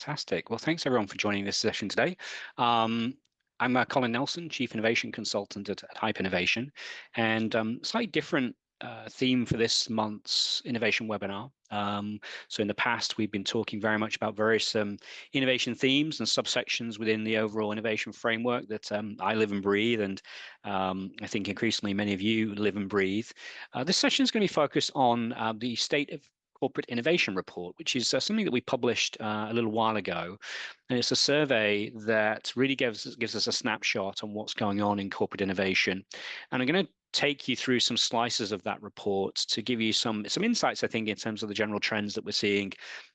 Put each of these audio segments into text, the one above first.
Fantastic. Well, thanks everyone for joining this session today. I'm Colin Nelson, Chief Innovation Consultant at Hype Innovation, and slightly different theme for this month's innovation webinar. So in the past, we've been talking very much about various innovation themes and subsections within the overall innovation framework that I live and breathe, and I think increasingly many of you live and breathe. This session is going to be focused on the state of corporate innovation report, which is something that we published a little while ago. And it's a survey that really gives us a snapshot on what's going on in corporate innovation. And I'm going to take you through some slices of that report to give you some insights, I think, in terms of the general trends that we're seeing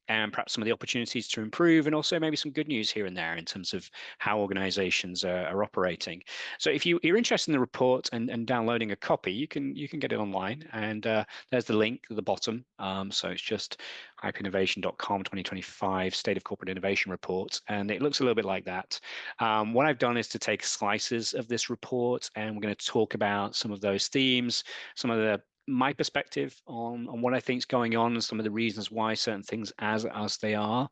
and perhaps some of the opportunities to improve, and also maybe some good news here and there in terms of how organizations are operating. So if you're interested in the report and downloading a copy, you can get it online, and there's the link at the bottom. So it's just hypeinnovation.com 2025 State of Corporate Innovation Report, and it looks a little bit like that. What I've done is to take slices of this report, and we're going to talk about some of those themes, some of my perspective on what I think is going on, and some of the reasons why certain things as they are,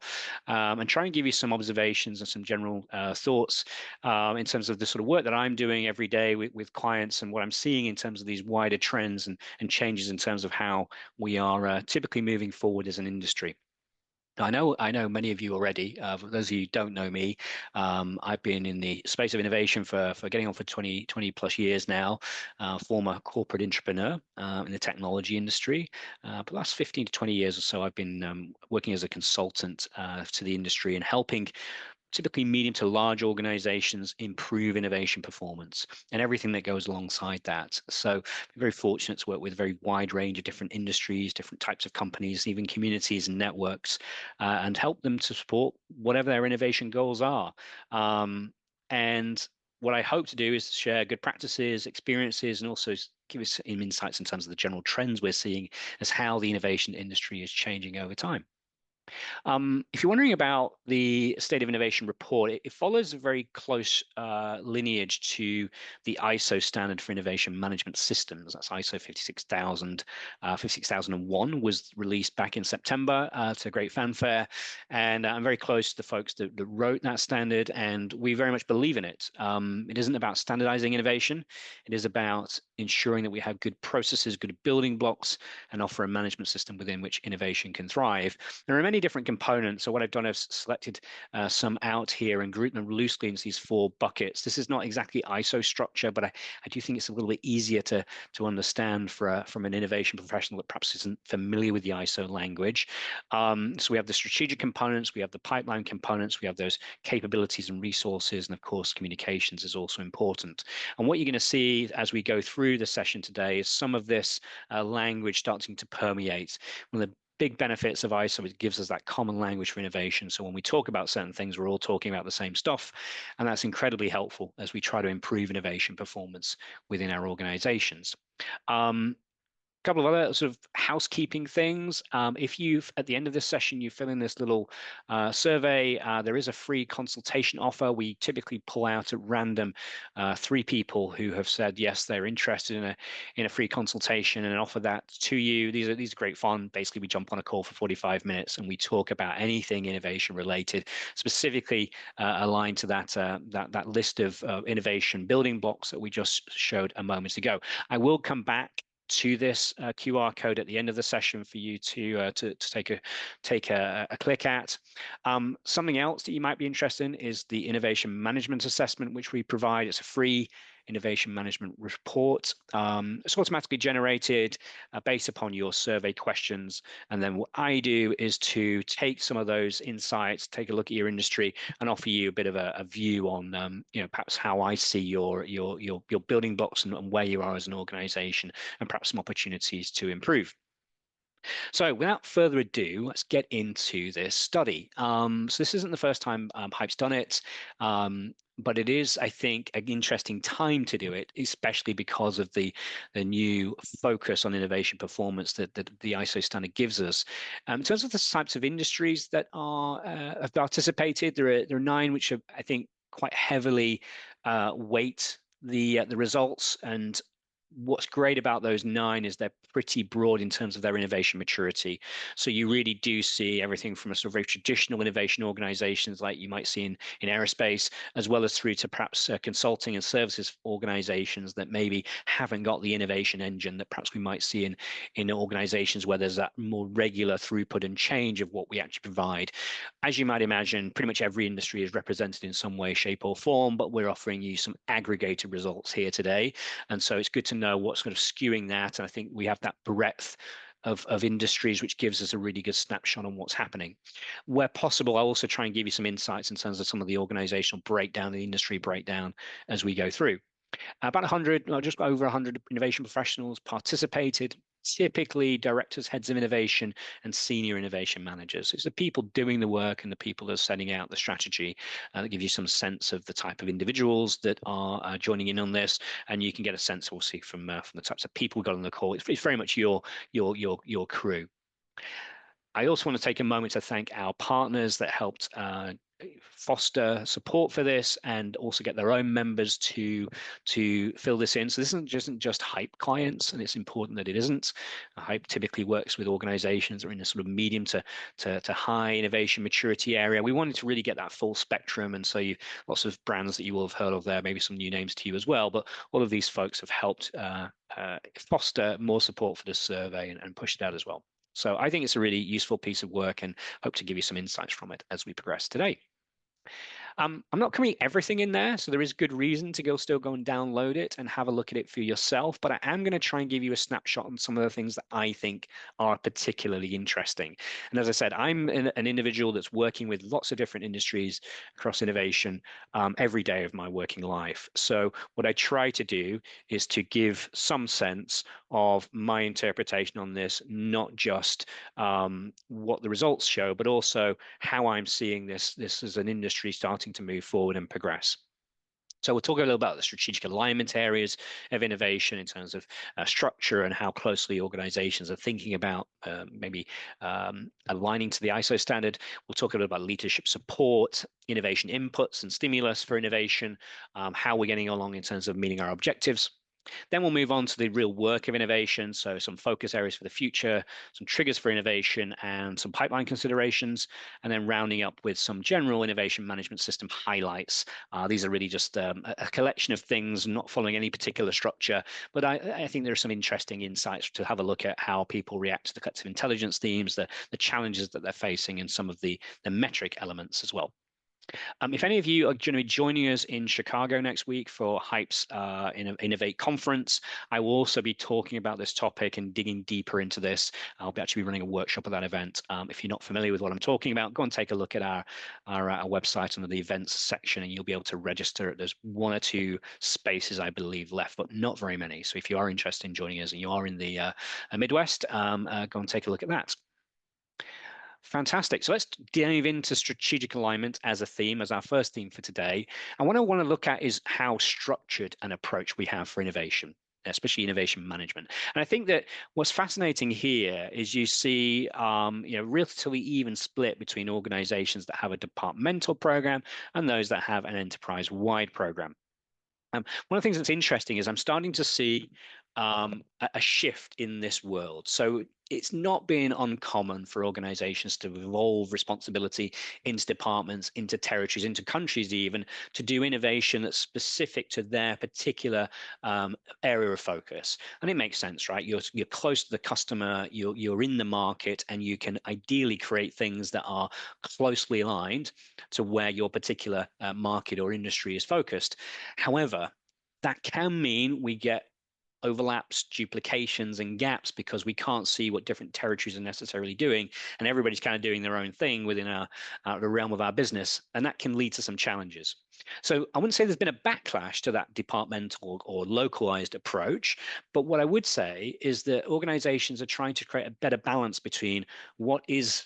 and try and give you some observations and some general thoughts in terms of the sort of work that I'm doing every day with clients, and what I'm seeing in terms of these wider trends and changes in terms of how we are typically moving forward as an industry. I know many of you already. For those of you who don't know me, I've been in the space of innovation for getting on for 20 plus years now. Former corporate entrepreneur in the technology industry. For the last 15 to 20 years or so, I've been working as a consultant to the industry and helping typically medium to large organizations improve innovation performance and everything that goes alongside that. So I'm very fortunate to work with a very wide range of different industries, different types of companies, even communities and networks, and help them to support whatever their innovation goals are. And what I hope to do is share good practices, experiences, and also give us some insights in terms of the general trends we're seeing as how the innovation industry is changing over time. If you're wondering about the State of Innovation report, it follows a very close lineage to the ISO standard for innovation management systems. That's ISO 56000. 56001 was released back in September to great fanfare, and I'm very close to the folks that wrote that standard, and we very much believe in it. It isn't about standardizing innovation. It is about ensuring that we have good processes, good building blocks, and offer a management system within which innovation can thrive. There are many different components. So what I've done is selected some out here and grouped them loosely into these 4 buckets. This is not exactly ISO structure, but I do think it's a little bit easier to understand from an innovation professional that perhaps isn't familiar with the ISO language. So we have the strategic components, we have the pipeline components, we have those capabilities and resources, and of course communications is also important. And what you're going to see as we go through the session today is some of this language starting to permeate. One of the big benefits of ISO, it gives us that common language for innovation. So when we talk about certain things, we're all talking about the same stuff, and that's incredibly helpful as we try to improve innovation performance within our organizations. Couple of other sort of housekeeping things. If you've, at the end of this session, you fill in this little survey, there is a free consultation offer. We typically pull out at random 3 people who have said yes, they're interested in a free consultation, and offer that to you. These are great fun. Basically, we jump on a call for 45 minutes and we talk about anything innovation related, specifically aligned to that list of innovation building blocks that we just showed a moment ago. I will come back to this QR code at the end of the session for you to take a click at. Something else that you might be interested in is the innovation management assessment, which we provide. It's a free innovation management report. It's automatically generated based upon your survey questions. And then what I do is to take some of those insights, take a look at your industry, and offer you a bit of a view on, perhaps how I see your building blocks and where you are as an organization, and perhaps some opportunities to improve. So without further ado, let's get into this study. So this isn't the first time Hype's done it, but it is, I think, an interesting time to do it, especially because of the new focus on innovation performance that the ISO standard gives us. In terms of the types of industries that have participated, there are 9 which are, I think, quite heavily weight the results, and what's great about those 9 is they're pretty broad in terms of their innovation maturity. So you really do see everything from a sort of very traditional innovation organizations like you might see in aerospace, as well as through to perhaps consulting and services organizations that maybe haven't got the innovation engine that perhaps we might see in organizations where there's that more regular throughput and change of what we actually provide. As you might imagine, pretty much every industry is represented in some way, shape, or form, but we're offering you some aggregated results here today. And so it's good to know what's kind of skewing that. And I think we have that breadth of industries, which gives us a really good snapshot on what's happening. Where possible, I'll also try and give you some insights in terms of some of the organizational breakdown, the industry breakdown as we go through. About 100, just over 100 innovation professionals participated, typically directors, heads of innovation, and senior innovation managers. It's the people doing the work and the people that are setting out the strategy that give you some sense of the type of individuals that are joining in on this, and you can get a sense, we'll see, from the types of people we got on the call. It's very much your crew. I also want to take a moment to thank our partners that helped foster support for this and also get their own members to fill this in. So this isn't just Hype clients, and it's important that it isn't. Hype typically works with organizations that are in a sort of medium to high innovation maturity area. We wanted to really get that full spectrum, and so lots of brands that you will have heard of there, maybe some new names to you as well, but all of these folks have helped foster more support for this survey and push it out as well. So I think it's a really useful piece of work and hope to give you some insights from it as we progress today. I'm not covering everything in there, so there is good reason to still go and download it and have a look at it for yourself, but I am going to try and give you a snapshot on some of the things that I think are particularly interesting. And as I said, I'm an individual that's working with lots of different industries across innovation every day of my working life. So what I try to do is to give some sense of my interpretation on this, not just what the results show, but also how I'm seeing this as an industry starting to move forward and progress. So we'll talk a little about the strategic alignment areas of innovation in terms of structure and how closely organizations are thinking about maybe aligning to the ISO standard. We'll talk a little about leadership support, innovation inputs and stimulus for innovation, how we're getting along in terms of meeting our objectives. Then we'll move on to the real work of innovation, so some focus areas for the future, some triggers for innovation, and some pipeline considerations, and then rounding up with some general innovation management system highlights. These are really just a collection of things, not following any particular structure, but I think there are some interesting insights to have a look at how people react to the collective intelligence themes, the challenges that they're facing, and some of the metric elements as well. If any of you are going to be joining us in Chicago next week for Hype's Innovate conference, I will also be talking about this topic and digging deeper into this. I'll be actually running a workshop at that event. If you're not familiar with what I'm talking about, go and take a look at our website under the events section, and you'll be able to register. There's 1 or 2 spaces, I believe, left, but not very many. So if you are interested in joining us and you are in the Midwest, go and take a look at that. Fantastic. So let's dive into strategic alignment as a theme, as our first theme for today. And what I want to look at is how structured an approach we have for innovation, especially innovation management. And I think that what's fascinating here is you see, relatively even split between organizations that have a departmental program and those that have an enterprise-wide program. One of the things that's interesting is I'm starting to see a shift in this world. So it's not been uncommon for organizations to evolve responsibility into departments, into territories, into countries even, to do innovation that's specific to their particular area of focus. And it makes sense, right? You're close to the customer, you're in the market, and you can ideally create things that are closely aligned to where your particular market or industry is focused. However, that can mean we get overlaps, duplications, and gaps because we can't see what different territories are necessarily doing, and everybody's kind of doing their own thing within the realm of our business, and that can lead to some challenges. So I wouldn't say there's been a backlash to that departmental or localized approach, but what I would say is that organizations are trying to create a better balance between what is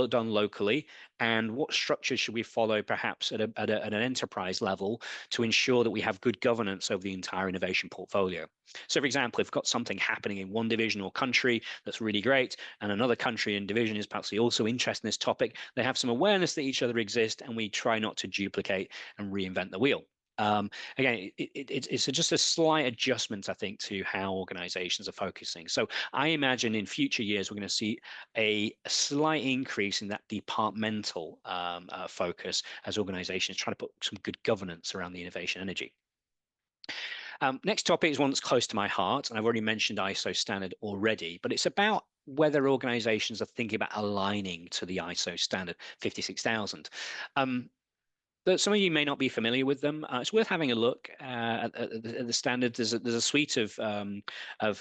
done locally and what structures should we follow perhaps at an enterprise level to ensure that we have good governance over the entire innovation portfolio. So for example, if we've got something happening in one division or country that's really great, and another country and division is perhaps also interested in this topic, they have some awareness that each other exist, and we try not to duplicate and reinvent the wheel. Again, it's just a slight adjustment, I think, to how organizations are focusing. So I imagine in future years, we're going to see a slight increase in that departmental focus as organizations try to put some good governance around the innovation energy. Next topic is one that's close to my heart, and I've already mentioned ISO standard already, but it's about whether organizations are thinking about aligning to the ISO standard 56000. Some of you may not be familiar with them. It's worth having a look at the standard. There's a suite of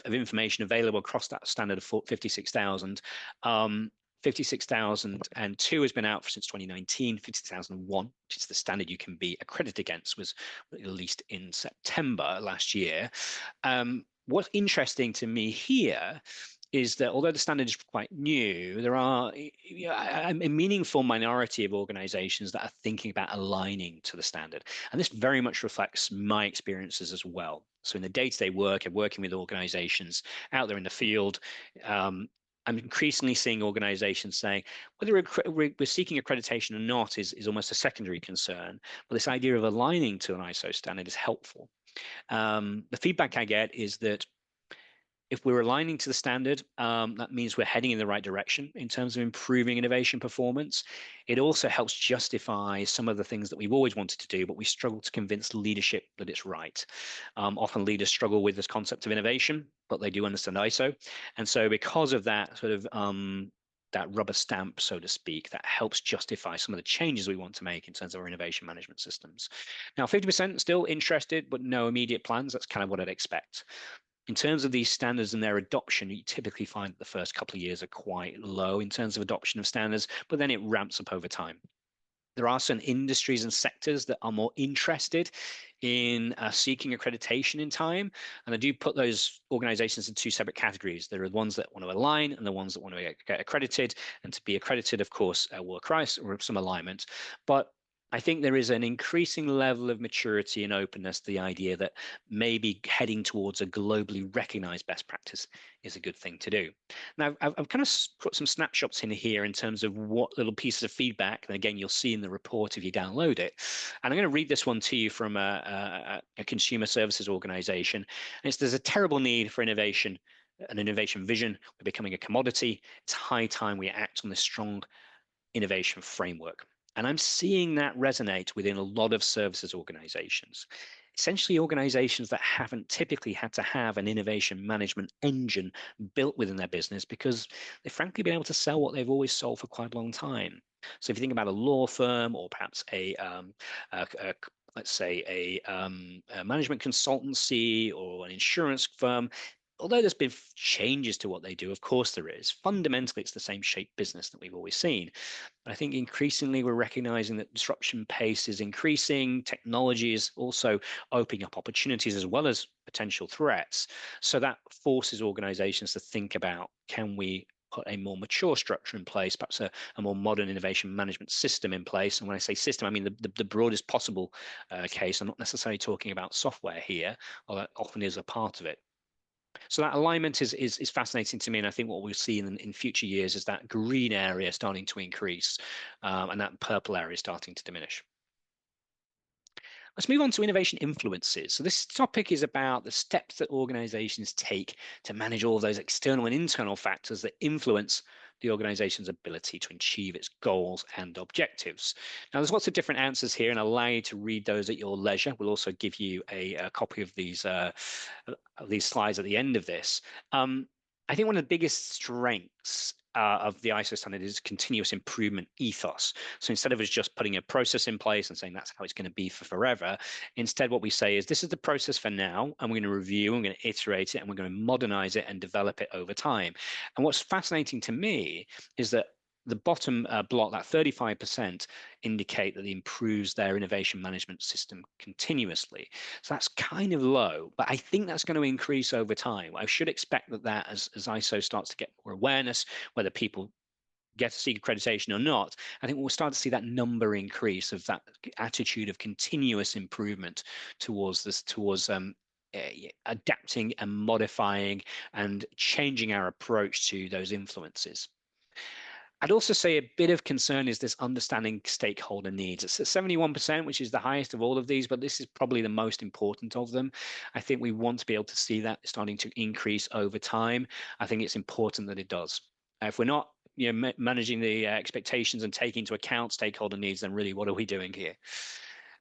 information available across that standard of 56,000. 56,002 has been out since 2019. 56,001, which is the standard you can be accredited against, was released in September last year. What's interesting to me here is that although the standard is quite new, there are a meaningful minority of organizations that are thinking about aligning to the standard. And this very much reflects my experiences as well. So in the day-to-day work of working with organizations out there in the field, I'm increasingly seeing organizations saying whether we're seeking accreditation or not is almost a secondary concern. But this idea of aligning to an ISO standard is helpful. The feedback I get is that if we're aligning to the standard, that means we're heading in the right direction in terms of improving innovation performance. It also helps justify some of the things that we've always wanted to do, but we struggle to convince leadership that it's right. Often leaders struggle with this concept of innovation, but they do understand ISO. And so because of that sort of that rubber stamp, so to speak, that helps justify some of the changes we want to make in terms of our innovation management systems. Now, 50% still interested, but no immediate plans. That's kind of what I'd expect. In terms of these standards and their adoption, you typically find that the first couple of years are quite low in terms of adoption of standards, but then it ramps up over time. There are some industries and sectors that are more interested in seeking accreditation in time. And I do put those organizations in two separate categories. There are the ones that want to align and the ones that want to get accredited. And to be accredited, of course, will require some alignment. But I think there is an increasing level of maturity and openness to the idea that maybe heading towards a globally recognized best practice is a good thing to do. Now, I've kind of put some snapshots in here in terms of what little pieces of feedback, and again, you'll see in the report if you download it. And I'm going to read this one to you from a consumer services organization. And there's a terrible need for innovation, an innovation vision. We're becoming a commodity. It's high time we act on this strong innovation framework. And I'm seeing that resonate within a lot of services organizations. Essentially, organizations that haven't typically had to have an innovation management engine built within their business because they've frankly been able to sell what they've always sold for quite a long time. So if you think about a law firm or perhaps let's say a management consultancy or an insurance firm, although there's been changes to what they do, of course there is. Fundamentally, it's the same shape business that we've always seen. I think increasingly we're recognizing that disruption pace is increasing. Technology is also opening up opportunities as well as potential threats. So that forces organizations to think about, can we put a more mature structure in place, perhaps a more modern innovation management system in place? And when I say system, I mean the broadest possible case. I'm not necessarily talking about software here, although that often is a part of it. So that alignment is fascinating to me, and I think what we'll see in future years is that green area starting to increase and that purple area starting to diminish. Let's move on to innovation influences. So this topic is about the steps that organizations take to manage all of those external and internal factors that influence the organization's ability to achieve its goals and objectives. Now, there's lots of different answers here, and I'll allow you to read those at your leisure. We'll also give you a copy of these slides at the end of this. I think one of the biggest strengths of the ISO standard is continuous improvement ethos. So instead of us just putting a process in place and saying that's how it's going to be for forever, instead what we say is this is the process for now, and we're going to review, we're going to iterate it, and we're going to modernize it and develop it over time. And what's fascinating to me is that the bottom block, that 35%, indicate that it improves their innovation management system continuously. So that's kind of low, but I think that's going to increase over time. I should expect that as ISO starts to get more awareness, whether people get to seek accreditation or not, I think we'll start to see that number increase of that attitude of continuous improvement towards adapting and modifying and changing our approach to those influences. I'd also say a bit of concern is this understanding stakeholder needs. It's at 71%, which is the highest of all of these, but this is probably the most important of them. I think we want to be able to see that starting to increase over time. I think it's important that it does. If we're not managing the expectations and taking into account stakeholder needs, then really what are we doing here?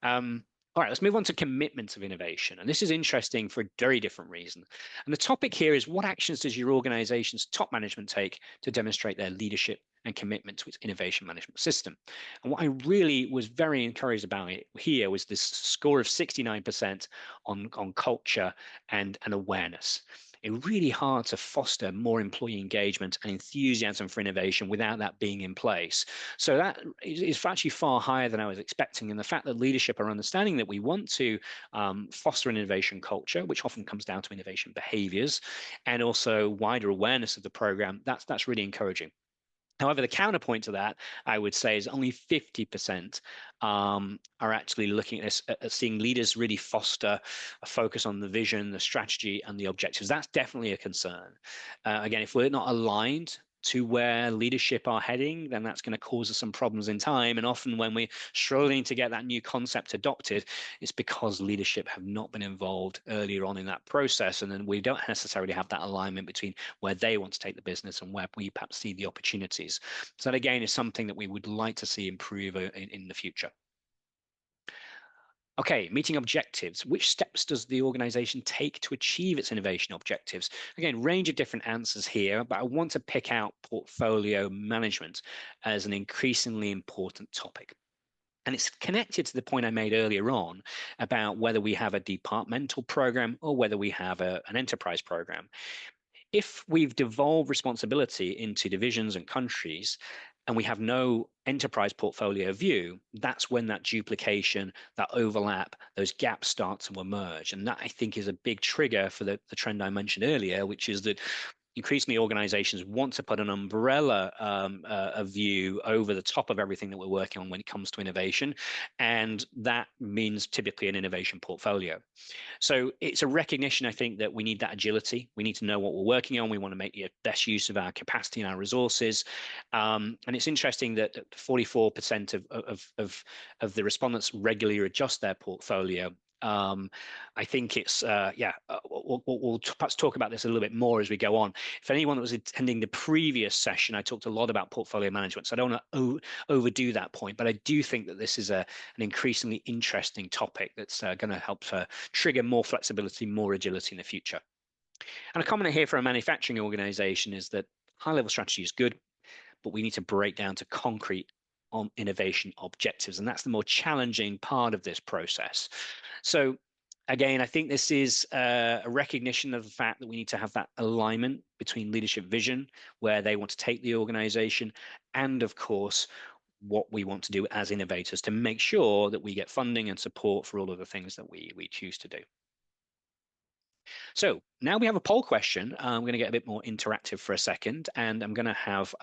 All right, let's move on to commitment of innovation. And this is interesting for a very different reason. And the topic here is, what actions does your organization's top management take to demonstrate their leadership and commitment to its innovation management system? And what I really was very encouraged about it here was this score of 69% on culture and awareness. It's really hard to foster more employee engagement and enthusiasm for innovation without that being in place. So that is actually far higher than I was expecting. And the fact that leadership are understanding that we want to foster an innovation culture, which often comes down to innovation behaviors, and also wider awareness of the program, that's really encouraging. However, the counterpoint to that, I would say, is only 50% are actually looking at seeing leaders really foster a focus on the vision, the strategy, and the objectives. That's definitely a concern. Again, if we're not aligned to where leadership are heading, then that's going to cause us some problems in time. And often when we're struggling to get that new concept adopted, it's because leadership have not been involved earlier on in that process. And then we don't necessarily have that alignment between where they want to take the business and where we perhaps see the opportunities. So that, again, is something that we would like to see improve in the future. Okay, meeting objectives. Which steps does the organization take to achieve its innovation objectives? Again, range of different answers here, but I want to pick out portfolio management as an increasingly important topic. And it's connected to the point I made earlier on about whether we have a departmental program or whether we have an enterprise program. If we've devolved responsibility into divisions and countries, and we have no enterprise portfolio view, that's when that duplication, that overlap, those gaps start to emerge. And that, I think, is a big trigger for the trend I mentioned earlier, which is that increasingly organizations want to put an umbrella view over the top of everything that we're working on when it comes to innovation. And that means typically an innovation portfolio. So it's a recognition, I think, that we need that agility. We need to know what we're working on. We want to make the best use of our capacity and our resources. And it's interesting that 44% of the respondents regularly adjust their portfolio. I think it's we'll perhaps talk about this a little bit more as we go on. If anyone that was attending the previous session, I talked a lot about portfolio management, so I don't want to overdo that point, but I do think that this is an increasingly interesting topic that's going to help trigger more flexibility, more agility in the future. And a comment here for a manufacturing organization is that high-level strategy is good, but we need to break down to concrete on innovation objectives, and that's the more challenging part of this process. So again, I think this is a recognition of the fact that we need to have that alignment between leadership vision, where they want to take the organization, and of course, what we want to do as innovators to make sure that we get funding and support for all of the things that we choose to do. So now we have a poll question. I'm going to get a bit more interactive for a second, and I'm going to have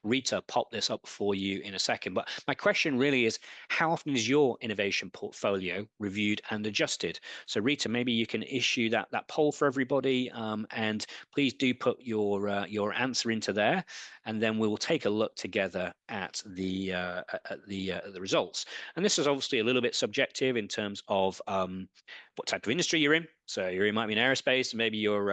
Rita pop this up for you in a second. But my question really is, how often is your innovation portfolio reviewed and adjusted? So Rita, maybe you can issue that poll for everybody, and please do put your answer into there, and then we will take a look together at the results. And this is obviously a little bit subjective in terms of what type of industry you're in. So you might be in aerospace, maybe your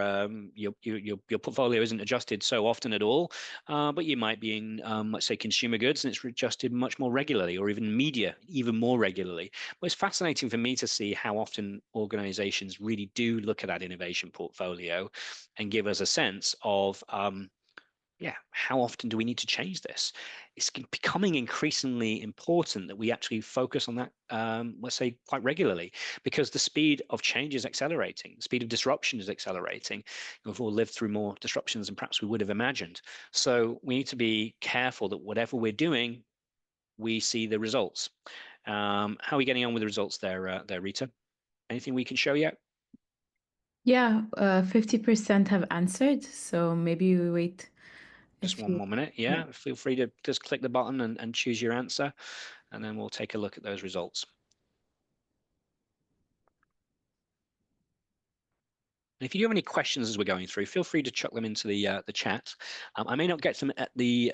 portfolio isn't adjusted so often at all, but you might be in, let's say, consumer goods, and it's adjusted much more regularly, or even media, even more regularly. But it's fascinating for me to see how often organizations really do look at that innovation portfolio and give us a sense of how often do we need to change this? It's becoming increasingly important that we actually focus on that, let's say, quite regularly, because the speed of change is accelerating. The speed of disruption is accelerating. We've all lived through more disruptions than perhaps we would have imagined. So we need to be careful that whatever we're doing, we see the results. How are we getting on with the results there, Rita? Anything we can show yet? Yeah, 50% have answered. So maybe we wait. Just one more minute. Yeah, feel free to just click the button and choose your answer, and then we'll take a look at those results. And if you do have any questions as we're going through, feel free to chuck them into the chat. I may not get them at the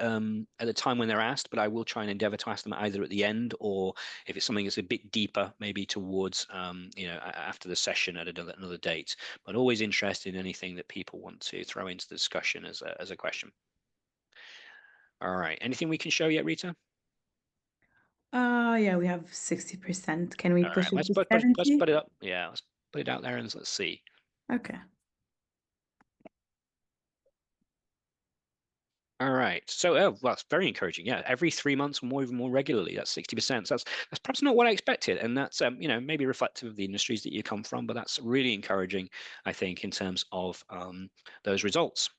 time when they're asked, but I will try and endeavour to ask them either at the end, or if it's something that's a bit deeper, maybe towards after the session at another date. But always interested in anything that people want to throw into the discussion as a question. All right. Anything we can show yet, Rita? Yeah, we have 60%. Can we All push right. it Let's to put 70? it up. Yeah, let's put it out there and let's see. Okay. All right. So, well, that's very encouraging. Yeah, every 3 months or more, even more regularly. That's 60%. So that's perhaps not what I expected, and that's maybe reflective of the industries that you come from. But that's really encouraging, I think, in terms of those results.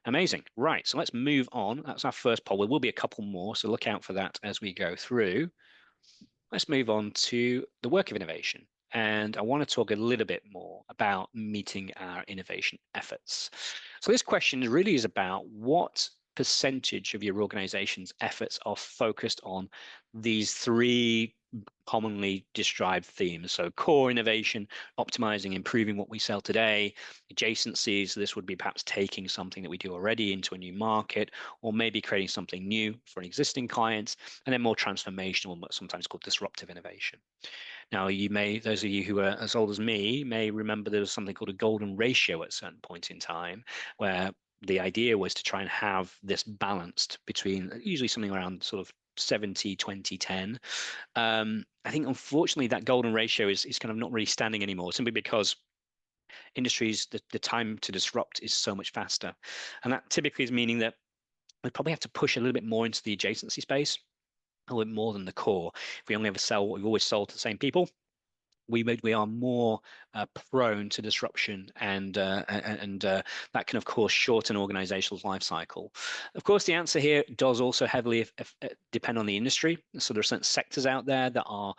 Amazing. Right. So let's move on. That's our first poll. There will be a couple more, so look out for that as we go through. Let's move on to the work of innovation. And I want to talk a little bit more about meeting our innovation efforts. So this question really is about what percentage of your organization's efforts are focused on these three commonly described themes. So core innovation, optimizing, improving what we sell today, adjacencies. This would be perhaps taking something that we do already into a new market, or maybe creating something new for an existing client, and then more transformational, sometimes called disruptive innovation. Now, those of you who are as old as me may remember there was something called a golden ratio at a certain point in time, where the idea was to try and have this balanced between usually something around sort of 70, 20, 10. I think, unfortunately, that golden ratio is kind of not really standing anymore, simply because industries, the time to disrupt is so much faster. And that typically is meaning that we probably have to push a little bit more into the adjacency space, a little bit more than the core. If we only ever sell what we've always sold to the same people, we are more prone to disruption, and that can of course shorten organizational life cycle. Of course, the answer here does also heavily depend on the industry. So there are certain sectors out there that are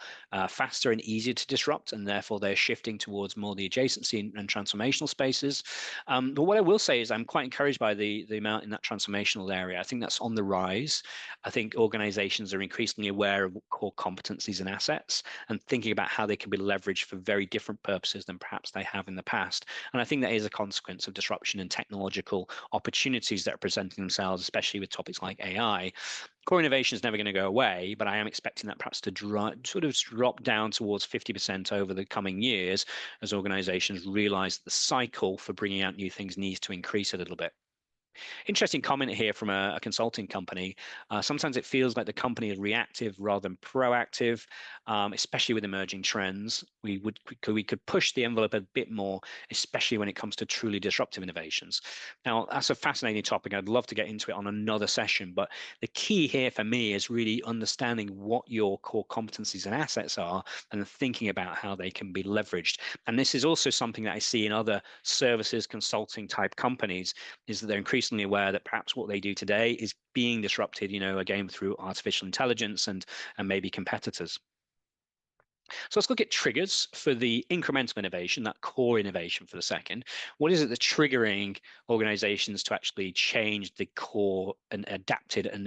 faster and easier to disrupt, and therefore they're shifting towards more the adjacency and transformational spaces. But what I will say is I'm quite encouraged by the amount in that transformational area. I think that's on the rise. I think organizations are increasingly aware of core competencies and assets, and thinking about how they can be leveraged for very different purposes than perhaps they have in the past. And I think that is a consequence of disruption and technological opportunities that are presenting themselves, especially with topics like AI. Core innovation is never going to go away, but I am expecting that perhaps to drop down towards 50% over the coming years as organizations realize that the cycle for bringing out new things needs to increase a little bit. Interesting comment here from a consulting company. Sometimes it feels like the company is reactive rather than proactive, especially with emerging trends. We could push the envelope a bit more, especially when it comes to truly disruptive innovations. Now, that's a fascinating topic. I'd love to get into it on another session, but the key here for me is really understanding what your core competencies and assets are and thinking about how they can be leveraged. And this is also something that I see in other services consulting type companies, is that they're increasingly aware that perhaps what they do today is being disrupted, again, through artificial intelligence and maybe competitors. So let's look at triggers for the incremental innovation, that core innovation for the second. What is it that's triggering organizations to actually change the core and adapt it and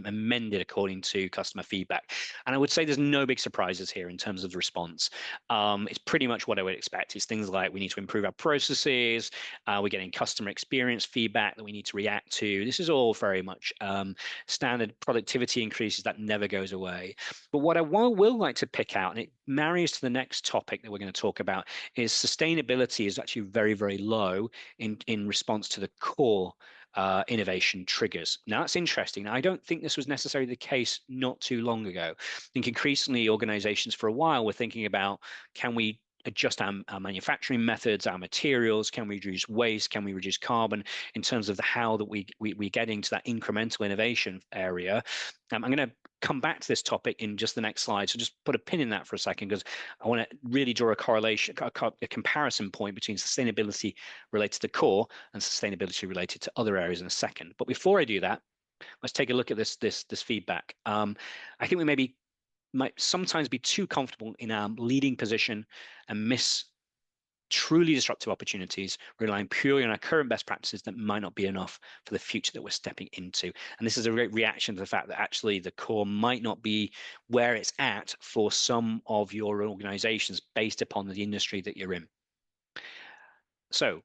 amend it according to customer feedback? And I would say there's no big surprises here in terms of the response. It's pretty much what I would expect. It's things like we need to improve our processes, we're getting customer experience feedback that we need to react to. This is all very much standard productivity increases that never goes away. But what I will like to pick out, and it marries to the next topic that we're going to talk about, is sustainability is actually very, very low in response to the core innovation triggers. Now, that's interesting. Now, I don't think this was necessarily the case not too long ago. I think increasingly organizations for a while were thinking about, can we adjust our manufacturing methods, our materials? Can we reduce waste? Can we reduce carbon in terms of how that we get into that incremental innovation area? I'm going to come back to this topic in just the next slide. So just put a pin in that for a second, because I want to really draw a correlation, a comparison point between sustainability related to core and sustainability related to other areas in a second. But before I do that, let's take a look at this feedback. I think we might sometimes be too comfortable in our leading position and miss truly disruptive opportunities, relying purely on our current best practices that might not be enough for the future that we're stepping into. And this is a great reaction to the fact that actually the core might not be where it's at for some of your organizations based upon the industry that you're in. So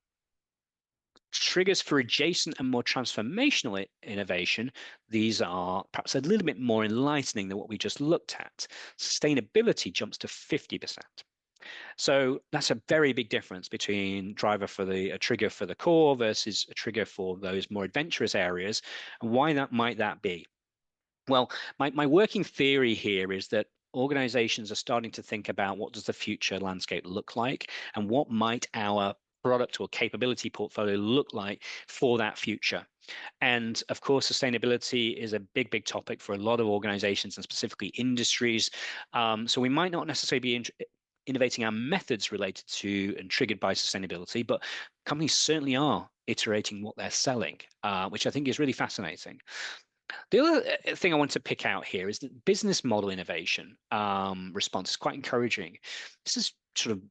Triggers for adjacent and more transformational innovation, these are perhaps a little bit more enlightening than what we just looked at. Sustainability jumps to 50%. So that's a very big difference between a trigger for the core versus a trigger for those more adventurous areas. And why that might that be? Well, my working theory here is that organizations are starting to think about what does the future landscape look like and what might our product or capability portfolio look like for that future. And of course, sustainability is a big, big topic for a lot of organizations and specifically industries. So we might not necessarily be innovating our methods related to and triggered by sustainability, but companies certainly are iterating what they're selling, which I think is really fascinating. The other thing I want to pick out here is that business model innovation response is quite encouraging. This has sort of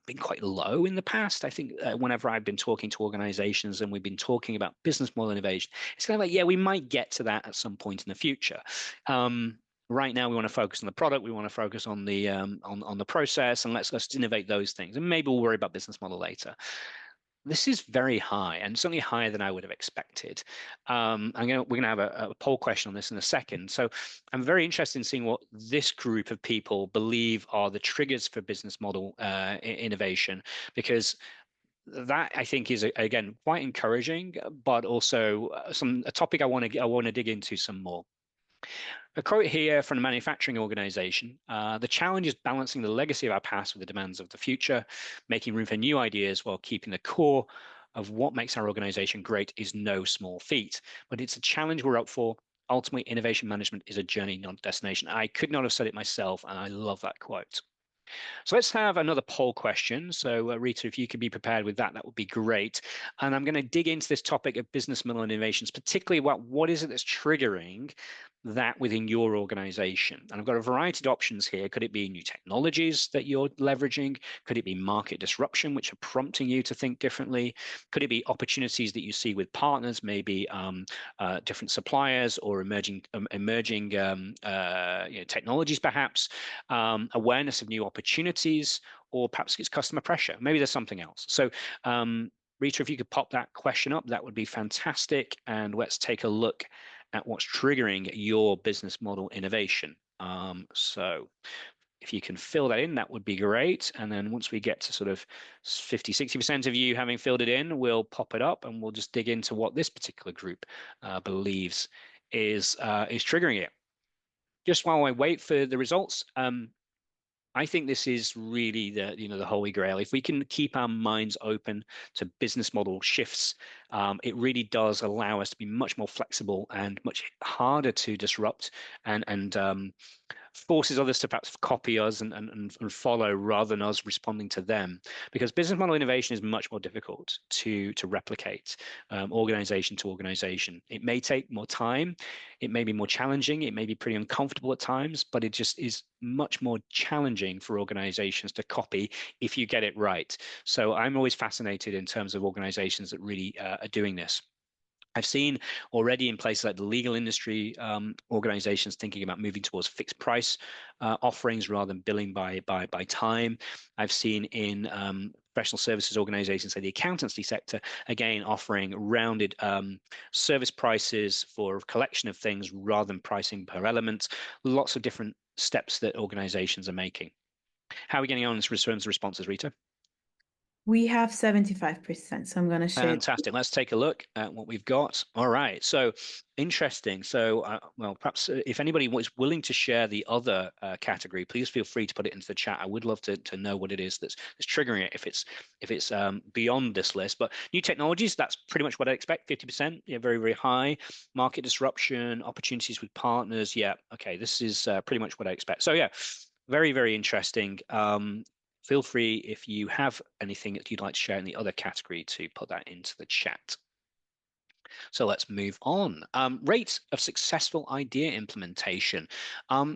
been quite low in the past. I think whenever I've been talking to organizations and we've been talking about business model innovation, it's kind of like, yeah, we might get to that at some point in the future. Right now, we want to focus on the product. We want to focus on the on the process, and let's innovate those things. And maybe we'll worry about business model later. This is very high and certainly higher than I would have expected. We're going to have a poll question on this in a second. So I'm very interested in seeing what this group of people believe are the triggers for business model innovation, because that I think is again quite encouraging, but also a topic I want to dig into some more. A quote here from a manufacturing organization. The challenge is balancing the legacy of our past with the demands of the future, making room for new ideas while keeping the core of what makes our organization great is no small feat. But it's a challenge we're up for. Ultimately, innovation management is a journey, not a destination. I could not have said it myself, and I love that quote. So let's have another poll question. So Rita, if you could be prepared with that, that would be great. And I'm going to dig into this topic of business model innovations, particularly about what is it that's triggering that within your organization. And I've got a variety of options here. Could it be new technologies that you're leveraging? Could it be market disruption, which are prompting you to think differently? Could it be opportunities that you see with partners, maybe different suppliers or emerging technologies, perhaps, awareness of new opportunities, or perhaps it's customer pressure. Maybe there's something else. So Rita, if you could pop that question up, that would be fantastic. And let's take a look at what's triggering your business model innovation. So if you can fill that in, that would be great. And then once we get to sort of 50, 60% of you having filled it in, we'll pop it up and we'll just dig into what this particular group believes is triggering it. Just while I wait for the results, I think this is really the holy grail. If we can keep our minds open to business model shifts, it really does allow us to be much more flexible and much harder to disrupt and forces others to perhaps copy us and follow rather than us responding to them. Because business model innovation is much more difficult to replicate organization to organization. It may take more time, it may be more challenging, it may be pretty uncomfortable at times, but it just is much more challenging for organizations to copy if you get it right. So I'm always fascinated in terms of organizations that really are doing this. I've seen already in places like the legal industry, organizations thinking about moving towards fixed price offerings rather than billing by time. I've seen in professional services organizations, say the accountancy sector, again offering rounded service prices for a collection of things rather than pricing per element. Lots of different steps that organizations are making. How are we getting on in terms of responses, Rita? We have 75%, so I'm going to share. Fantastic. Let's take a look at what we've got. All right. So interesting. So, well, perhaps if anybody was willing to share the other category, please feel free to put it into the chat. I would love to know what it is that's triggering it. If it's beyond this list, but new technologies, that's pretty much what I expect. 50%, yeah, very very high. Market disruption, opportunities with partners, yeah. Okay, this is pretty much what I expect. So yeah, very very interesting. Feel free, if you have anything that you'd like to share in the other category, to put that into the chat. So let's move on. Rates of successful idea implementation.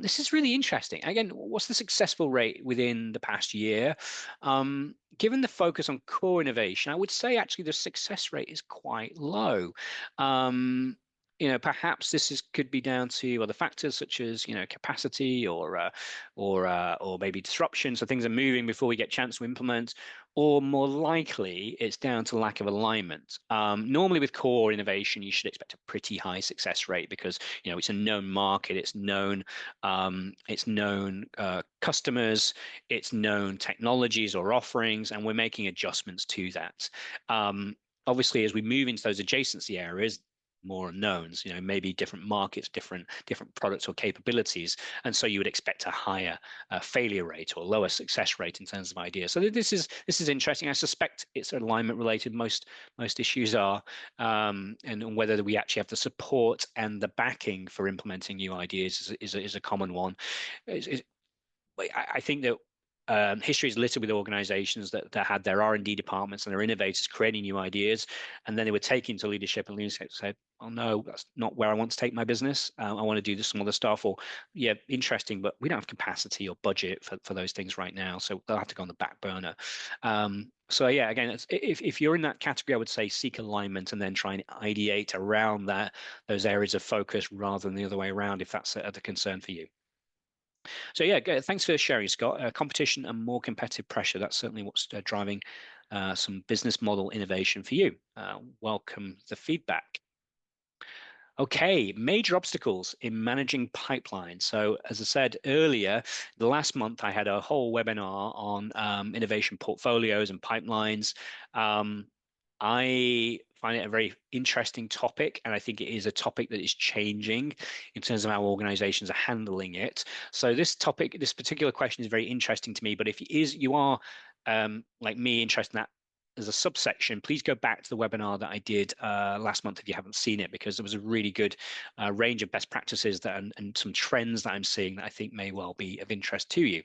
This is really interesting. Again, what's the successful rate within the past year? Given the focus on core innovation, I would say actually the success rate is quite low. perhaps could be down to other factors such as capacity or maybe disruption. So things are moving before we get a chance to implement, or more likely it's down to lack of alignment. Normally with core innovation, you should expect a pretty high success rate because it's a known market, it's known customers, it's known technologies or offerings, and we're making adjustments to that. Obviously, as we move into those adjacency areas, more unknowns, maybe different markets, different products or capabilities, and so you would expect a higher failure rate or lower success rate in terms of ideas. So this is interesting. I suspect it's alignment related. Most issues are, and whether we actually have the support and the backing for implementing new ideas is a common one. I think that history is littered with organizations that had their R&D departments and their innovators creating new ideas, and then they were taken to leadership, and leadership said, oh no, that's not where I want to take my business. I want to do some other stuff, or yeah, interesting, but we don't have capacity or budget for those things right now, so they'll have to go on the back burner. So yeah, again, if you're in that category, I would say seek alignment and then try and ideate around those areas of focus rather than the other way around, if that's a concern for you. So yeah, thanks for sharing, Scott. Competition and more competitive pressure, that's certainly what's driving some business model innovation for you. Welcome the feedback. Okay, major obstacles in managing pipelines. So as I said earlier, the last month I had a whole webinar on innovation portfolios and pipelines. I find it a very interesting topic, and I think it is a topic that is changing in terms of how organizations are handling it. So this particular question is very interesting to me, but if you are like me, interested in that as a subsection, please go back to the webinar that I did last month if you haven't seen it, because there was a really good range of best practices and some trends that I'm seeing that I think may well be of interest to you.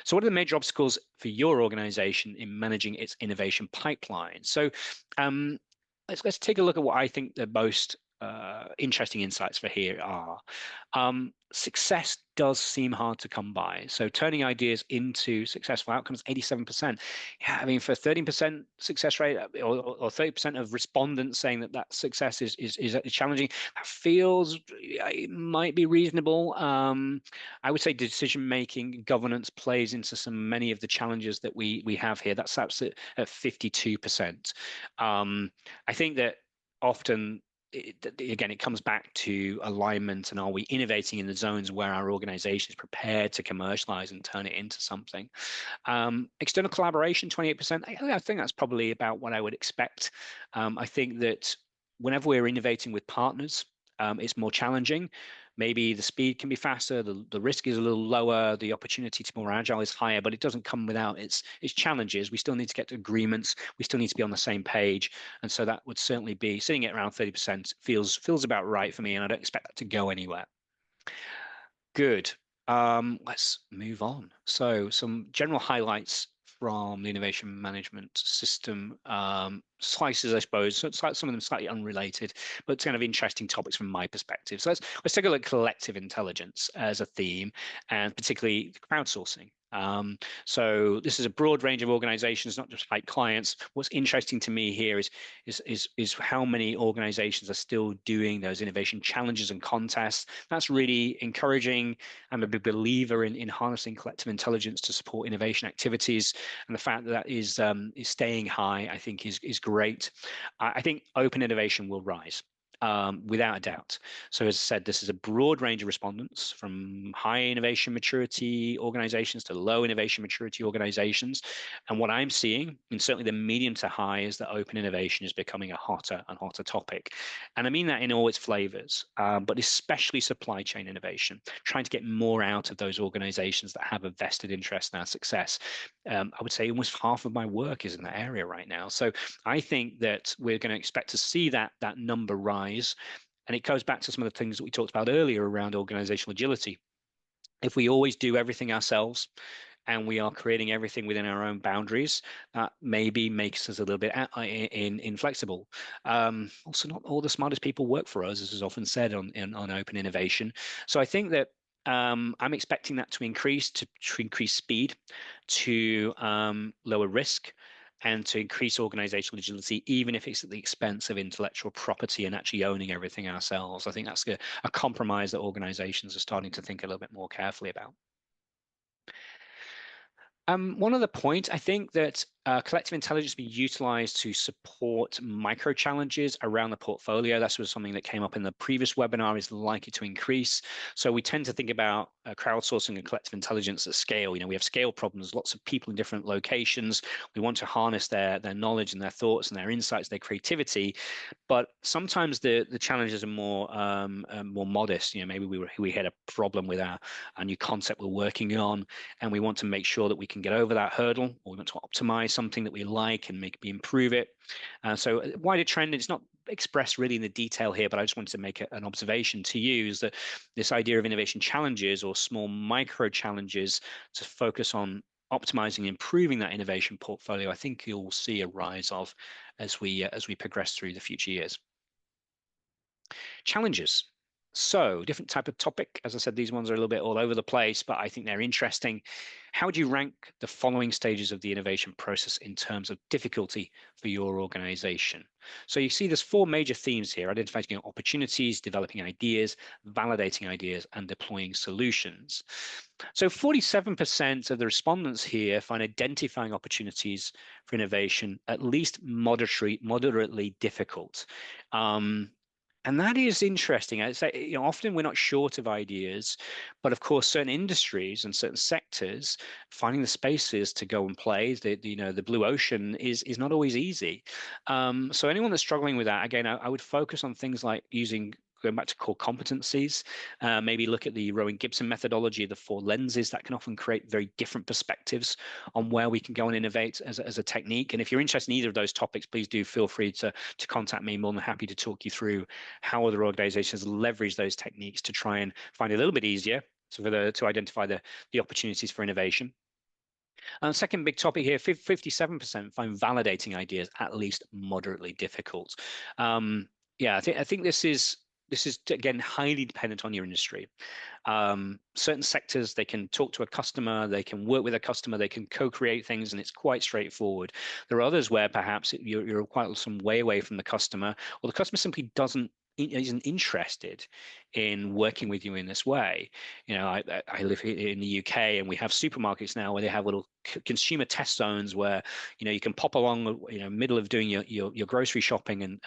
So what are the major obstacles for your organization in managing its innovation pipeline? So let's take a look at what I think the most interesting insights for here are. Success does seem hard to come by. So turning ideas into successful outcomes, 87%. Yeah, I mean, for 13% success rate or 30% of respondents saying that success is challenging, that feels it might be reasonable. I would say decision-making governance plays into many of the challenges that we have here. That's at 52%. I think that often, again, it comes back to alignment, and are we innovating in the zones where our organization is prepared to commercialize and turn it into something. External collaboration, 28%. I think that's probably about what I would expect. I think that whenever we're innovating with partners, it's more challenging. Maybe the speed can be faster, the risk is a little lower, the opportunity to be more agile is higher, but it doesn't come without its challenges. We still need to get to agreements. We still need to be on the same page. And so that would certainly be sitting at around 30% feels about right for me, and I don't expect that to go anywhere. Good. Let's move on. So some general highlights from the innovation management system slices, I suppose. So it's like some of them slightly unrelated, but it's kind of interesting topics from my perspective. So let's take a look at collective intelligence as a theme, and particularly crowdsourcing. So this is a broad range of organizations, not just like clients. What's interesting to me here is how many organizations are still doing those innovation challenges and contests. That's really encouraging. I'm a big believer in harnessing collective intelligence to support innovation activities, and the fact that is staying high, I think, is great. I think open innovation will rise. Without a doubt. So as I said, this is a broad range of respondents, from high innovation maturity organizations to low innovation maturity organizations. And what I'm seeing, and certainly the medium to high, is that open innovation is becoming a hotter and hotter topic. And I mean that in all its flavors, but especially supply chain innovation, trying to get more out of those organizations that have a vested interest in our success. I would say almost half of my work is in that area right now. So I think that we're going to expect to see that number rise. And it goes back to some of the things that we talked about earlier around organizational agility. If we always do everything ourselves and we are creating everything within our own boundaries, that maybe makes us a little bit inflexible. Also, not all the smartest people work for us, as is often said on open innovation. So I think that I'm expecting that to increase speed, to lower risk, and to increase organizational agility, even if it's at the expense of intellectual property and actually owning everything ourselves. I think that's a compromise that organizations are starting to think a little bit more carefully about. One other point, I think that collective intelligence be utilized to support micro challenges around the portfolio. That was something that came up in the previous webinar, is likely to increase. So we tend to think about crowdsourcing and collective intelligence at scale. We have scale problems, lots of people in different locations. We want to harness their knowledge and their thoughts and their insights, their creativity. But sometimes the challenges are more modest. Maybe we had a problem with our new concept we're working on, and we want to make sure that we can get over that hurdle, or we want to optimize something that we like and improve it. So a wider trend, it's not expressed really in the detail here, but I just wanted to make an observation to you, is that this idea of innovation challenges or small micro challenges to focus on optimizing and improving that innovation portfolio, I think you'll see a rise of as we progress through the future years. Challenges. So different type of topic. As I said, these ones are a little bit all over the place, but I think they're interesting. How would you rank the following stages of the innovation process in terms of difficulty for your organization? So you see there's 4 major themes here: identifying opportunities, developing ideas, validating ideas, and deploying solutions. So 47% of the respondents here find identifying opportunities for innovation at least moderately difficult. And that is interesting. I'd say, often we're not short of ideas, but of course, certain industries and certain sectors, finding the spaces to go and play, the blue ocean is not always easy. So anyone that's struggling with that, again, I would focus on things like going back to core competencies, maybe look at the Rowan Gibson methodology, the 4 lenses that can often create very different perspectives on where we can go and innovate as a technique. And if you're interested in either of those topics, please do feel free to contact me. I'm more than happy to talk you through how other organizations leverage those techniques to try and find it a little bit easier to identify the opportunities for innovation. Second big topic here, 57% find validating ideas at least moderately difficult. Yeah, I think this is again highly dependent on your industry. Certain sectors, they can talk to a customer, they can work with a customer, they can co-create things, and it's quite straightforward. There are others where perhaps you're quite some way away from the customer, or the customer simply isn't interested in working with you in this way. I live here in the UK, and we have supermarkets now where they have little consumer test zones where you can pop along, middle of doing your grocery shopping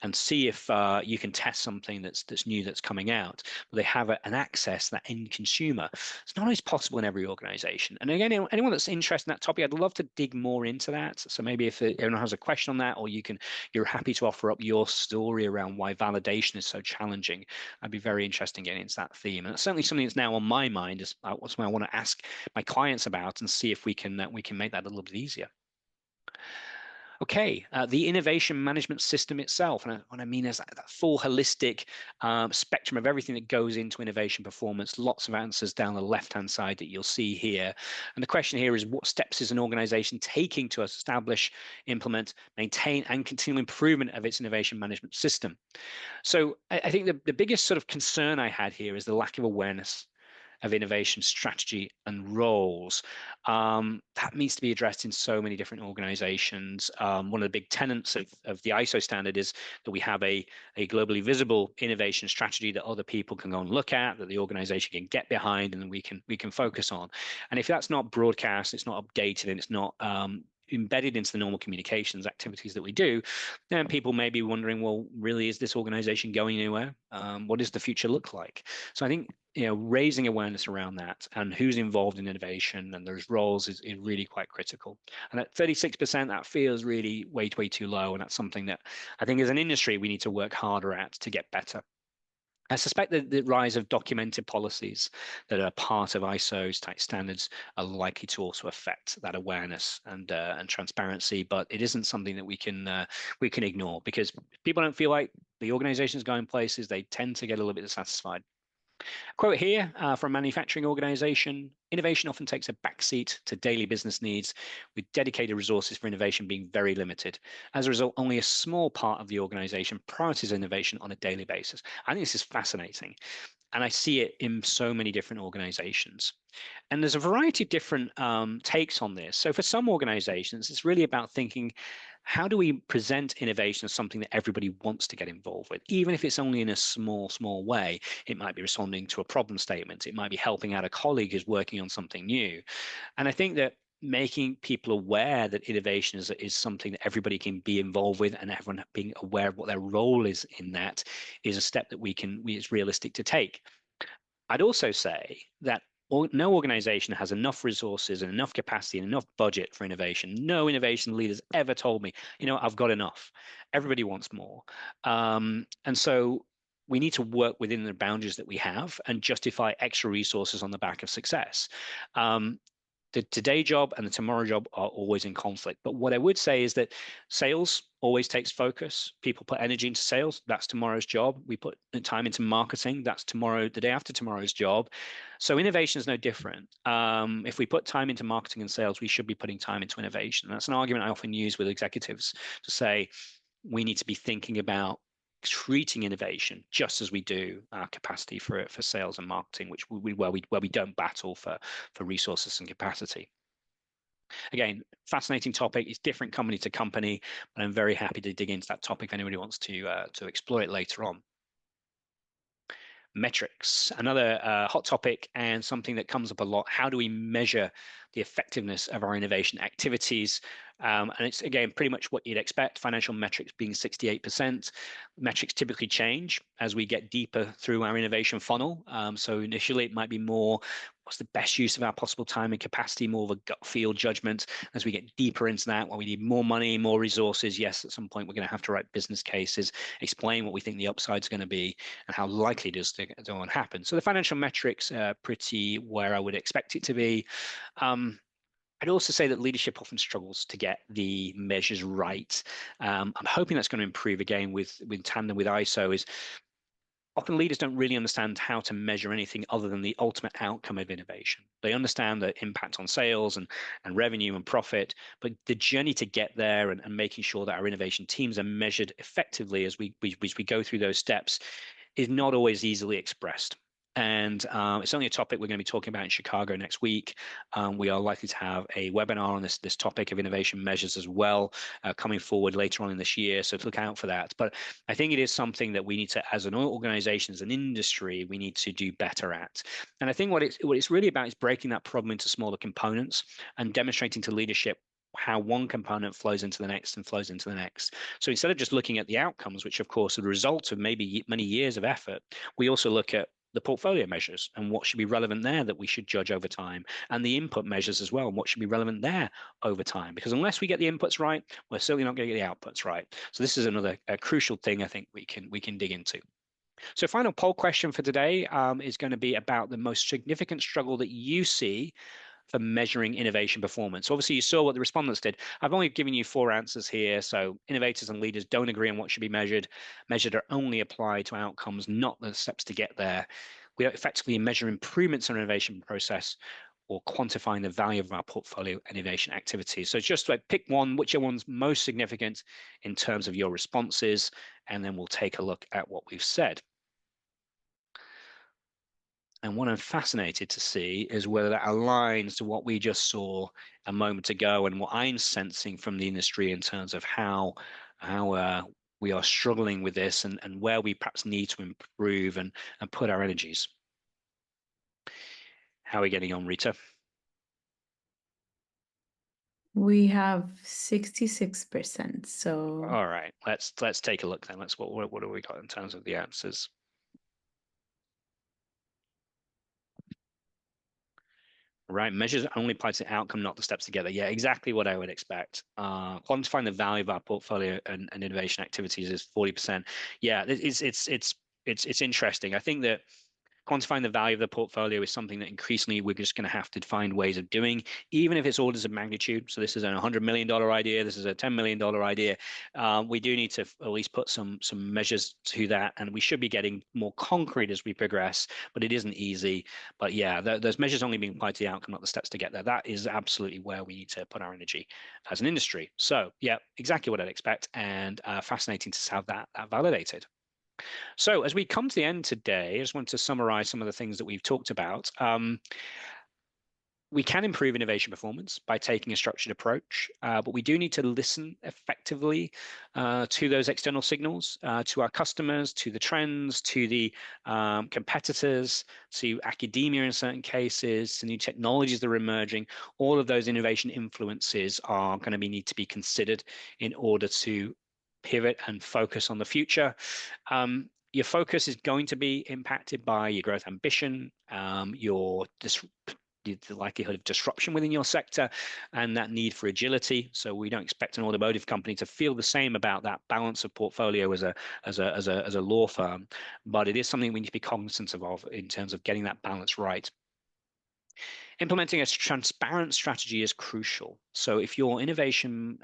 and see if you can test something that's new that's coming out. But they have an access, that end consumer. It's not always possible in every organization. And again, anyone that's interested in that topic, I'd love to dig more into that. So maybe if anyone has a question on that, or you're happy to offer up your story around why validation is so challenging, I'd be very interested in getting into that theme. And it's certainly something that's now on my mind, is what's what I want to ask my clients about and see if we can make that a little bit easier. Okay, the innovation management system itself, and what I mean is that full holistic spectrum of everything that goes into innovation performance. Lots of answers down the left-hand side that you'll see here. And the question here is, what steps is an organization taking to establish, implement, maintain, and continue improvement of its innovation management system? So I think the biggest sort of concern I had here is the lack of awareness of innovation strategy and roles. That needs to be addressed in so many different organizations. One of the big tenets of the ISO standard is that we have a globally visible innovation strategy that other people can go and look at, that the organization can get behind, and we can focus on. And if that's not broadcast, it's not updated, and it's not embedded into the normal communications activities that we do, then people may be wondering, well, really, is this organization going anywhere? What does the future look like? So I think raising awareness around that and who's involved in innovation and those roles is really quite critical. And at 36%, that feels really way too low, and that's something that I think as an industry we need to work harder at to get better. I suspect that the rise of documented policies that are part of ISO's type standards are likely to also affect that awareness and transparency, but it isn't something that we can ignore, because if people don't feel like the organization is going places, they tend to get a little bit dissatisfied. Quote here from a manufacturing organization: innovation often takes a backseat to daily business needs, with dedicated resources for innovation being very limited. As a result, only a small part of the organization prioritizes innovation on a daily basis. I think this is fascinating. And I see it in so many different organizations. And there's a variety of different takes on this. So for some organizations, it's really about thinking, how do we present innovation as something that everybody wants to get involved with, even if it's only in a small way? It might be responding to a problem statement. It might be helping out a colleague who's working on something new. And I think that making people aware that innovation is something that everybody can be involved with, and everyone being aware of what their role is in that, is a step that it's realistic to take. I'd also say that no organization has enough resources and enough capacity and enough budget for innovation. No innovation leaders ever told me, I've got enough. Everybody wants more. And so we need to work within the boundaries that we have and justify extra resources on the back of success. The today job and the tomorrow job are always in conflict. But what I would say is that sales always takes focus. People put energy into sales. That's tomorrow's job. We put time into marketing. That's the day after tomorrow's job. So innovation is no different. If we put time into marketing and sales, we should be putting time into innovation. That's an argument I often use with executives to say we need to be thinking about treating innovation just as we do our capacity for sales and marketing, where we don't battle for resources and capacity. Again, fascinating topic. It's different company to company, but I'm very happy to dig into that topic if anybody wants to explore it later on. Metrics, another hot topic and something that comes up a lot. How do we measure the effectiveness of our innovation activities? And it's, again, pretty much what you'd expect, financial metrics being 68%. Metrics typically change as we get deeper through our innovation funnel. So initially, it might be more, what's the best use of our possible time and capacity, more of a gut feel judgment. As we get deeper into that, well, we need more money, more resources. Yes, at some point, we're going to have to write business cases, explain what we think the upside is going to be and how likely it is to happen. So the financial metrics are pretty where I would expect it to be. I'd also say that leadership often struggles to get the measures right. I'm hoping that's going to improve again with tandem with ISO. Is often leaders don't really understand how to measure anything other than the ultimate outcome of innovation. They understand the impact on sales and revenue and profit, but the journey to get there and making sure that our innovation teams are measured effectively as we go through those steps is not always easily expressed. And it's only a topic we're going to be talking about in Chicago next week. We are likely to have a webinar on this topic of innovation measures as well, coming forward later on in this year. So look out for that. But I think it is something that we need to, as an organization, as an industry, we need to do better at. And I think what it's really about is breaking that problem into smaller components and demonstrating to leadership how one component flows into the next and flows into the next. So instead of just looking at the outcomes, which of course are the result of maybe many years of effort, we also look at the portfolio measures and what should be relevant there that we should judge over time, and the input measures as well, and what should be relevant there over time. Because unless we get the inputs right, we're certainly not going to get the outputs right. So this is another crucial thing I think we can dig into. So final poll question for today is going to be about the most significant struggle that you see for measuring innovation performance. Obviously, you saw what the respondents did. I've only given you 4 answers here. So innovators and leaders don't agree on what should be measured. Measured are only applied to outcomes, not the steps to get there. We effectively measure improvements in innovation process or quantifying the value of our portfolio and innovation activities. So just like pick one, which one's most significant in terms of your responses, and then we'll take a look at what we've said. And what I'm fascinated to see is whether that aligns to what we just saw a moment ago and what I'm sensing from the industry in terms of how we are struggling with this and where we perhaps need to improve and put our energies. How are we getting on, Rita? We have 66%. So all right, let's take a look then. What have we got in terms of the answers? Right, measures only apply to the outcome, not the steps together. Yeah, exactly what I would expect. Quantifying the value of our portfolio and innovation activities is 40%. Yeah, it's interesting. I think that quantifying the value of the portfolio is something that increasingly we're just going to have to find ways of doing, even if it's orders of magnitude. So this is a $100 million idea. This is a $10 million idea. We do need to at least put some measures to that, and we should be getting more concrete as we progress, but it isn't easy. But yeah, those measures only being applied to the outcome, not the steps to get there. That is absolutely where we need to put our energy as an industry. So yeah, exactly what I'd expect, and fascinating to have that validated. So as we come to the end today, I just want to summarize some of the things that we've talked about. We can improve innovation performance by taking a structured approach, but we do need to listen effectively to those external signals, to our customers, to the trends, to the competitors, to academia in certain cases, to new technologies that are emerging. All of those innovation influences are going to need to be considered in order to pivot and focus on the future. Your focus is going to be impacted by your growth ambition, the likelihood of disruption within your sector, and that need for agility. So we don't expect an automotive company to feel the same about that balance of portfolio as a law firm, but it is something we need to be cognizant of in terms of getting that balance right. Implementing a transparent strategy is crucial. So if your innovation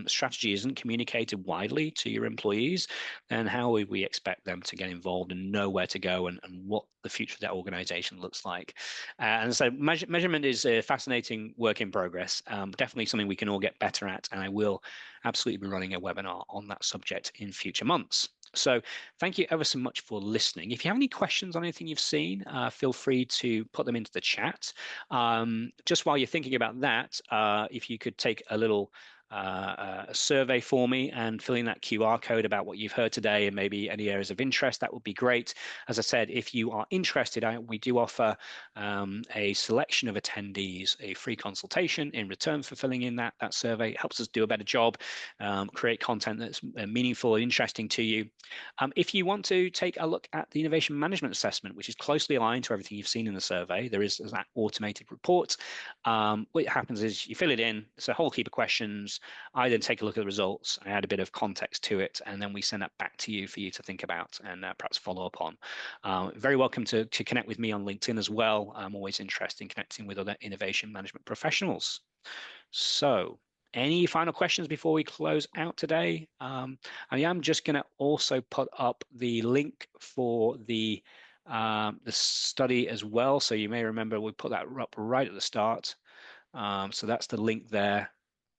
strategy isn't communicated widely to your employees, then how would we expect them to get involved and know where to go and what the future of their organization looks like? And so measurement is a fascinating work in progress, definitely something we can all get better at. And I will absolutely be running a webinar on that subject in future months. So thank you ever so much for listening. If you have any questions on anything you've seen, feel free to put them into the chat. Just while you're thinking about that, if you could take a little survey for me and fill in that QR code about what you've heard today and maybe any areas of interest, that would be great. As I said, if you are interested, we do offer a selection of attendees a free consultation in return for filling in that survey. It helps us do a better job, create content that's meaningful and interesting to you. If you want to take a look at the innovation management assessment, which is closely aligned to everything you've seen in the survey, there is that automated report. What happens is you fill it in. It's a whole heap of questions. I then take a look at the results. I add a bit of context to it, and then we send that back to you for you to think about and perhaps follow up on. Very welcome to connect with me on LinkedIn as well. I'm always interested in connecting with other innovation management professionals. So any final questions before we close out today? I am just going to also put up the link for the study as well. So you may remember we put that up right at the start. So that's the link there.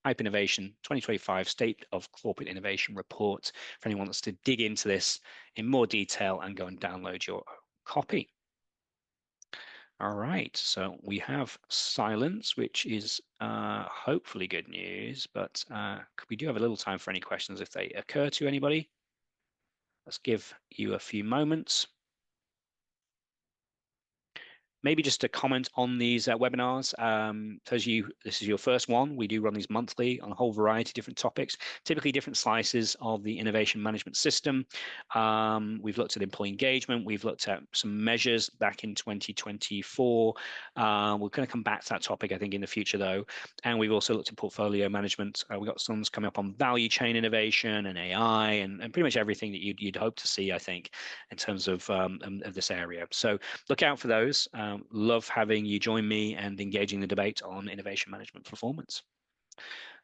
Hype Innovation 2025 State of Corporate Innovation Report for anyone that's to dig into this in more detail and go and download your copy. All right, so we have silence, which is hopefully good news, but we do have a little time for any questions if they occur to anybody. Let's give you a few moments. Maybe just a comment on these webinars. This is your first one. We do run these monthly on a whole variety of different topics, typically different slices of the innovation management system. We've looked at employee engagement. We've looked at some measures back in 2024. We're going to come back to that topic, I think, in the future, though. And we've also looked at portfolio management. We've got some coming up on value chain innovation and AI and pretty much everything that you'd hope to see, I think, in terms of this area. So look out for those. Love having you join me and engaging the debate on innovation management performance.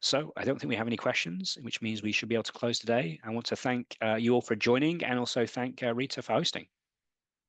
So I don't think we have any questions, which means we should be able to close today. I want to thank you all for joining and also thank Rita for hosting.